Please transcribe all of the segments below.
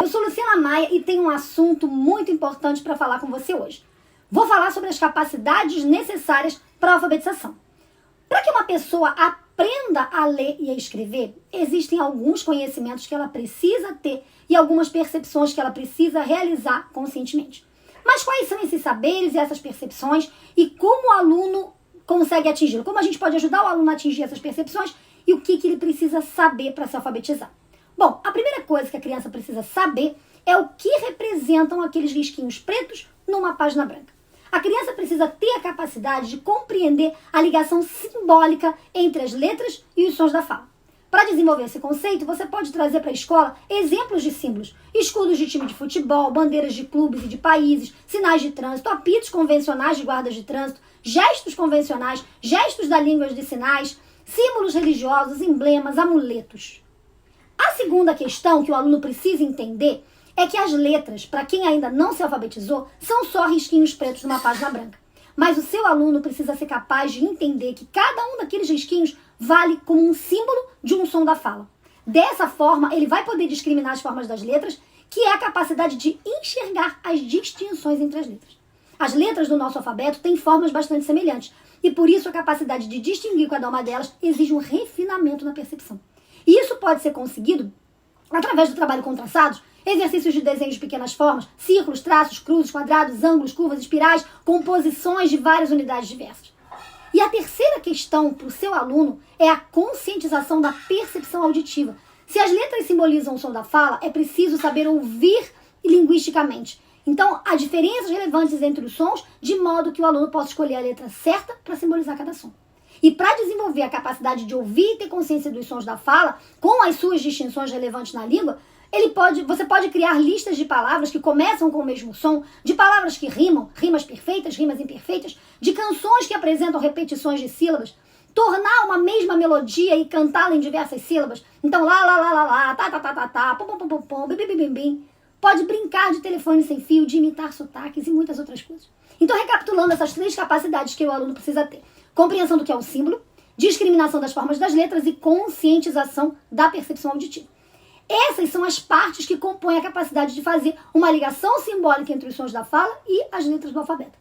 Eu sou Luciana Maia e tenho um assunto muito importante para falar com você hoje. Vou falar sobre as capacidades necessárias para a alfabetização. Para que uma pessoa aprenda a ler e a escrever, existem alguns conhecimentos que ela precisa ter e algumas percepções que ela precisa realizar conscientemente. Mas quais são esses saberes e essas percepções e como o aluno consegue atingi-lo? Como a gente pode ajudar o aluno a atingir essas percepções e o que ele precisa saber para se alfabetizar? Bom, a primeira coisa que a criança precisa saber é o que representam aqueles risquinhos pretos numa página branca. A criança precisa ter a capacidade de compreender a ligação simbólica entre as letras e os sons da fala. Para desenvolver esse conceito, você pode trazer para a escola exemplos de símbolos, escudos de time de futebol, bandeiras de clubes e de países, sinais de trânsito, apitos convencionais de guardas de trânsito, gestos convencionais, gestos da língua de sinais, símbolos religiosos, emblemas, amuletos. A segunda questão que o aluno precisa entender é que as letras, para quem ainda não se alfabetizou, são só risquinhos pretos numa página branca. Mas o seu aluno precisa ser capaz de entender que cada um daqueles risquinhos vale como um símbolo de um som da fala. Dessa forma, ele vai poder discriminar as formas das letras, que é a capacidade de enxergar as distinções entre as letras. As letras do nosso alfabeto têm formas bastante semelhantes, e por isso a capacidade de distinguir cada uma delas exige um refinamento na percepção. E isso pode ser conseguido através do trabalho com traçados, exercícios de desenho de pequenas formas, círculos, traços, cruzes, quadrados, ângulos, curvas, espirais, composições de várias unidades diversas. E a terceira questão para o seu aluno é a conscientização da percepção auditiva. Se as letras simbolizam o som da fala, é preciso saber ouvir linguisticamente. Então, há diferenças relevantes entre os sons, de modo que o aluno possa escolher a letra certa para simbolizar cada som. E para desenvolver a capacidade de ouvir e ter consciência dos sons da fala, com as suas distinções relevantes na língua, você pode criar listas de palavras que começam com o mesmo som, de palavras que rimam, rimas perfeitas, rimas imperfeitas, de canções que apresentam repetições de sílabas, tornar uma mesma melodia e cantá-la em diversas sílabas. Então, lá, lá, lá, lá, lá, tá, tá, tá, tá, tá, pom, pom, pom, pom, pom, bim, bim, bim, bim. Pode brincar de telefone sem fio, de imitar sotaques e muitas outras coisas. Então, recapitulando essas três capacidades que o aluno precisa ter: compreensão do que é o símbolo, discriminação das formas das letras e conscientização da percepção auditiva. Essas são as partes que compõem a capacidade de fazer uma ligação simbólica entre os sons da fala e as letras do alfabeto.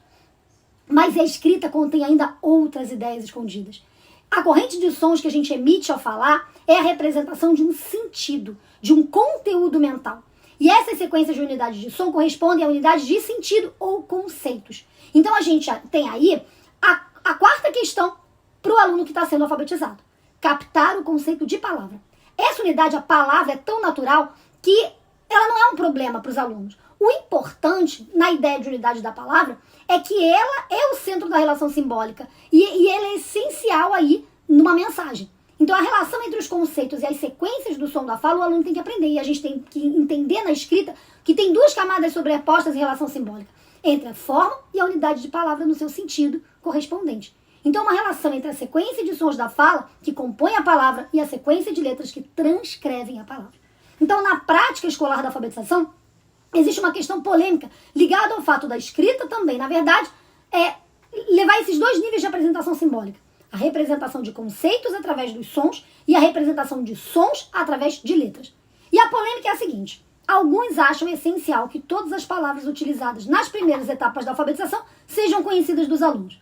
Mas a escrita contém ainda outras ideias escondidas. A corrente de sons que a gente emite ao falar é a representação de um sentido, de um conteúdo mental. E essas sequências de unidades de som correspondem a unidades de sentido ou conceitos. Então a gente tem aí a quarta questão para o aluno que está sendo alfabetizado: captar o conceito de palavra. Essa unidade, a palavra, é tão natural que ela não é um problema para os alunos. O importante na ideia de unidade da palavra é que ela é o centro da relação simbólica e ela é essencial aí numa mensagem. Então a relação entre os conceitos e as sequências do som da fala o aluno tem que aprender, e a gente tem que entender na escrita que tem duas camadas sobrepostas em relação simbólica, entre a forma e a unidade de palavra no seu sentido correspondente. Então, uma relação entre a sequência de sons da fala, que compõe a palavra, e a sequência de letras que transcrevem a palavra. Então, na prática escolar da alfabetização, existe uma questão polêmica ligada ao fato da escrita também, na verdade, levar esses dois níveis de apresentação simbólica: a representação de conceitos através dos sons e a representação de sons através de letras. E a polêmica é a seguinte: alguns acham essencial que todas as palavras utilizadas nas primeiras etapas da alfabetização sejam conhecidas dos alunos.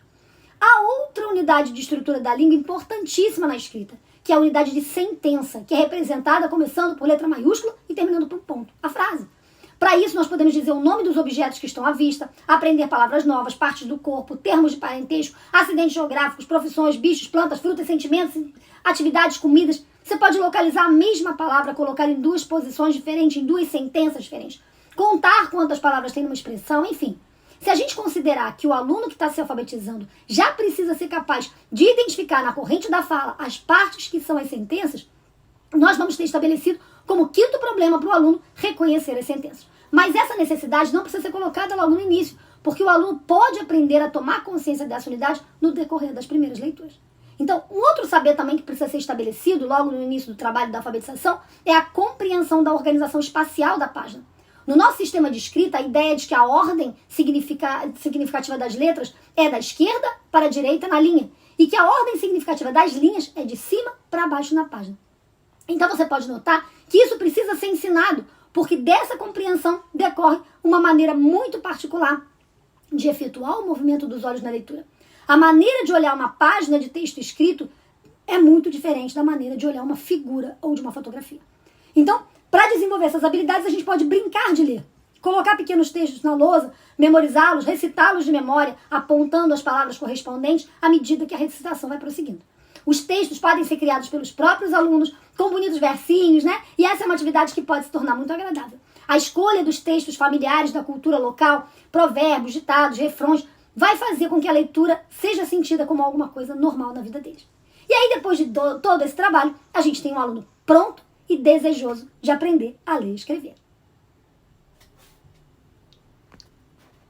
Há outra unidade de estrutura da língua importantíssima na escrita, que é a unidade de sentença, que é representada começando por letra maiúscula e terminando por ponto, a frase. Para isso, nós podemos dizer o nome dos objetos que estão à vista, aprender palavras novas, partes do corpo, termos de parentesco, acidentes geográficos, profissões, bichos, plantas, frutas, sentimentos, atividades, comidas. Você pode localizar a mesma palavra, colocar em duas posições diferentes, em duas sentenças diferentes, contar quantas palavras tem numa expressão, enfim. Se a gente considerar que o aluno que está se alfabetizando já precisa ser capaz de identificar na corrente da fala as partes que são as sentenças, nós vamos ter estabelecido como quinto problema para o aluno reconhecer as sentenças. Mas essa necessidade não precisa ser colocada logo no início, porque o aluno pode aprender a tomar consciência dessa unidade no decorrer das primeiras leituras. Então, um outro saber também que precisa ser estabelecido logo no início do trabalho da alfabetização é a compreensão da organização espacial da página. No nosso sistema de escrita, a ideia de que a ordem significativa das letras é da esquerda para a direita na linha, e que a ordem significativa das linhas é de cima para baixo na página. Então você pode notar que isso precisa ser ensinado, porque dessa compreensão decorre uma maneira muito particular de efetuar o movimento dos olhos na leitura. A maneira de olhar uma página de texto escrito é muito diferente da maneira de olhar uma figura ou de uma fotografia. Então, para desenvolver essas habilidades, a gente pode brincar de ler. Colocar pequenos textos na lousa, memorizá-los, recitá-los de memória, apontando as palavras correspondentes à medida que a recitação vai prosseguindo. Os textos podem ser criados pelos próprios alunos, com bonitos versinhos, né? E essa é uma atividade que pode se tornar muito agradável. A escolha dos textos familiares da cultura local, provérbios, ditados, refrões, vai fazer com que a leitura seja sentida como alguma coisa normal na vida deles. E aí, depois de todo esse trabalho, a gente tem um aluno pronto e desejoso de aprender a ler e escrever.